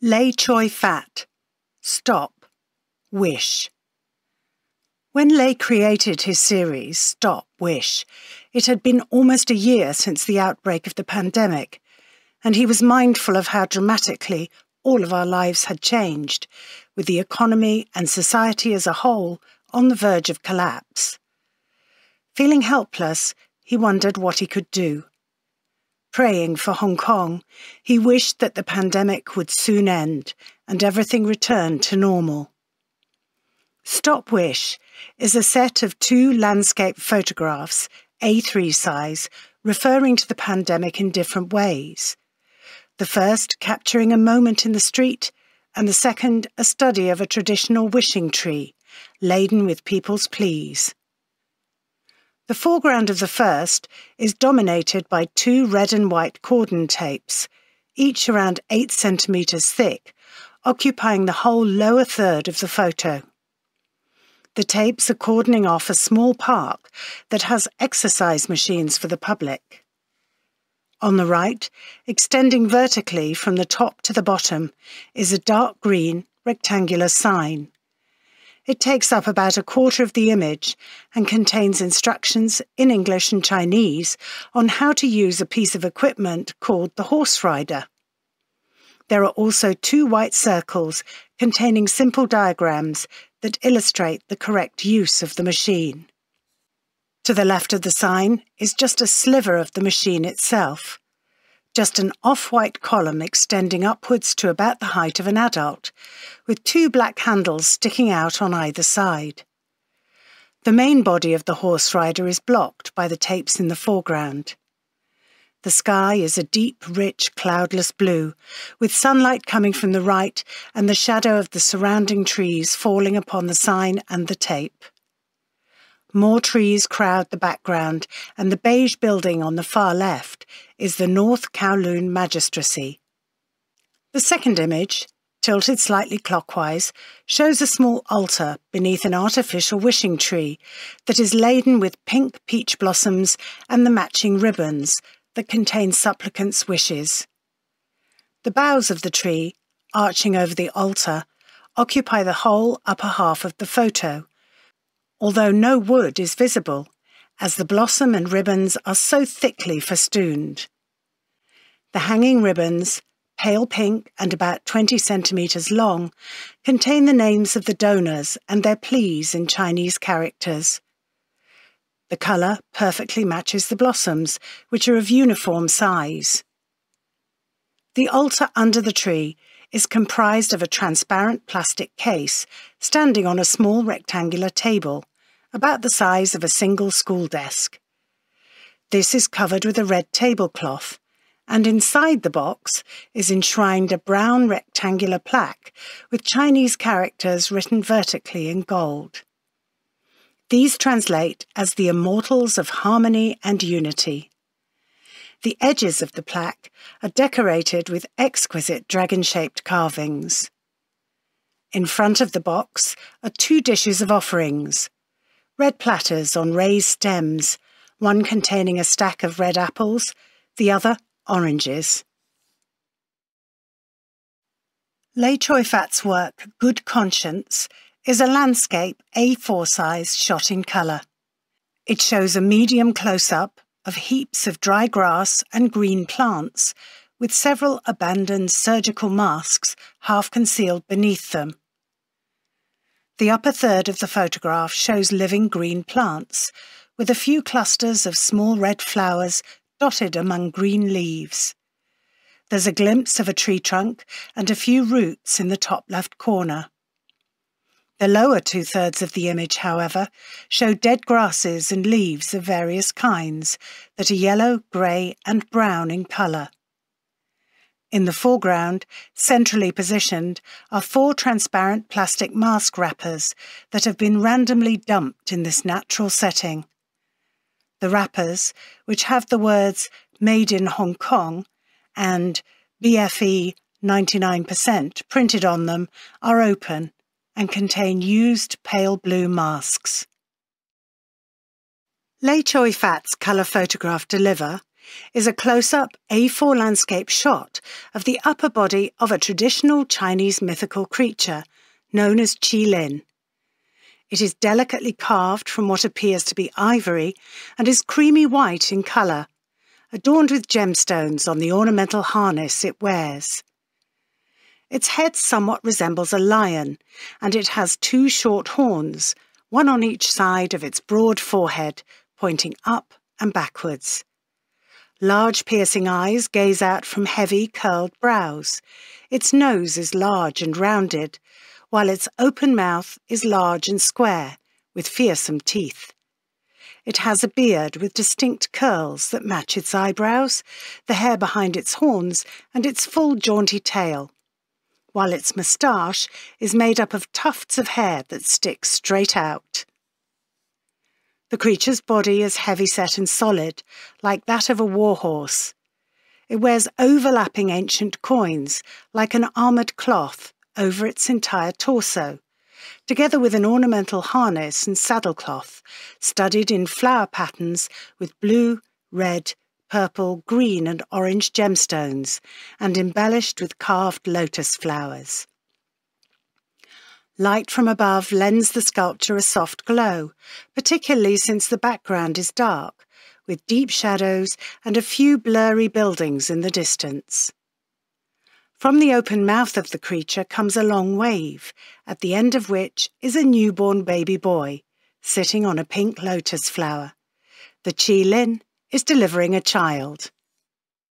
LEI Choi-fat. Stop. Wish. When LEI created his series, Stop, Wish, it had been almost a year since the outbreak of the pandemic, and he was mindful of how dramatically all of our lives had changed, with the economy and society as a whole on the verge of collapse. Feeling helpless, he wondered what he could do. Praying for Hong Kong, he wished that the pandemic would soon end and everything return to normal. Stop Wish is a set of 2 landscape photographs, A3 size, referring to the pandemic in different ways. The first capturing a moment in the street, and the second a study of a traditional wishing tree, laden with people's pleas. The foreground of the first is dominated by 2 red and white cordon tapes, each around 8 centimetres thick, occupying the whole lower third of the photo. The tapes are cordoning off a small park that has exercise machines for the public. On the right, extending vertically from the top to the bottom, is a dark green rectangular sign. It takes up about a quarter of the image and contains instructions in English and Chinese on how to use a piece of equipment called the horse rider. There are also 2 white circles containing simple diagrams that illustrate the correct use of the machine. To the left of the sign is just a sliver of the machine itself, just an off-white column extending upwards to about the height of an adult, with 2 black handles sticking out on either side. The main body of the horse rider is blocked by the tapes in the foreground. The sky is a deep, rich, cloudless blue, with sunlight coming from the right and the shadow of the surrounding trees falling upon the sign and the tape. More trees crowd the background, and the beige building on the far left is the North Kowloon Magistracy. The second image, tilted slightly clockwise, shows a small altar beneath an artificial wishing tree that is laden with pink peach blossoms and the matching ribbons that contain supplicants' wishes. The boughs of the tree, arching over the altar, occupy the whole upper half of the photo, although no wood is visible, as the blossom and ribbons are so thickly festooned. The hanging ribbons, pale pink and about 20 centimetres long, contain the names of the donors and their pleas in Chinese characters. The colour perfectly matches the blossoms, which are of uniform size. The altar under the tree is comprised of a transparent plastic case standing on a small rectangular table, about the size of a single school desk. This is covered with a red tablecloth, and inside the box is enshrined a brown rectangular plaque with Chinese characters written vertically in gold. These translate as the Immortals of Harmony and Unity. The edges of the plaque are decorated with exquisite dragon-shaped carvings. In front of the box are 2 dishes of offerings, red platters on raised stems, one containing a stack of red apples, the other oranges. LEI Choi-fat's work, Good Conscience, is a landscape A4 size shot in colour. It shows a medium close-up of heaps of dry grass and green plants, with several abandoned surgical masks half concealed beneath them. The upper third of the photograph shows living green plants, with a few clusters of small red flowers dotted among green leaves. There's a glimpse of a tree trunk and a few roots in the top left corner. The lower 2/3 of the image, however, show dead grasses and leaves of various kinds that are yellow, grey and brown in colour. In the foreground, centrally positioned, are 4 transparent plastic mask wrappers that have been randomly dumped in this natural setting. The wrappers, which have the words Made in Hong Kong and BFE 99% printed on them, are open and contain used pale blue masks. LEI Choi-fat's colour photograph Deliver is a close-up A4 landscape shot of the upper body of a traditional Chinese mythical creature known as Qi-lin. It is delicately carved from what appears to be ivory and is creamy white in colour, adorned with gemstones on the ornamental harness it wears. Its head somewhat resembles a lion, and it has 2 short horns, one on each side of its broad forehead, pointing up and backwards. Large piercing eyes gaze out from heavy curled brows. Its nose is large and rounded, while its open mouth is large and square, with fearsome teeth. It has a beard with distinct curls that match its eyebrows, the hair behind its horns, and its full jaunty tail, while its moustache is made up of tufts of hair that stick straight out. The creature's body is heavy-set and solid, like that of a warhorse. It wears overlapping ancient coins, like an armoured cloth, over its entire torso, together with an ornamental harness and saddlecloth, studded in flower patterns with blue, red, purple, green and orange gemstones, and embellished with carved lotus flowers. Light from above lends the sculpture a soft glow, particularly since the background is dark, with deep shadows and a few blurry buildings in the distance. From the open mouth of the creature comes a long wave, at the end of which is a newborn baby boy, sitting on a pink lotus flower. The Qi-lin is delivering a child.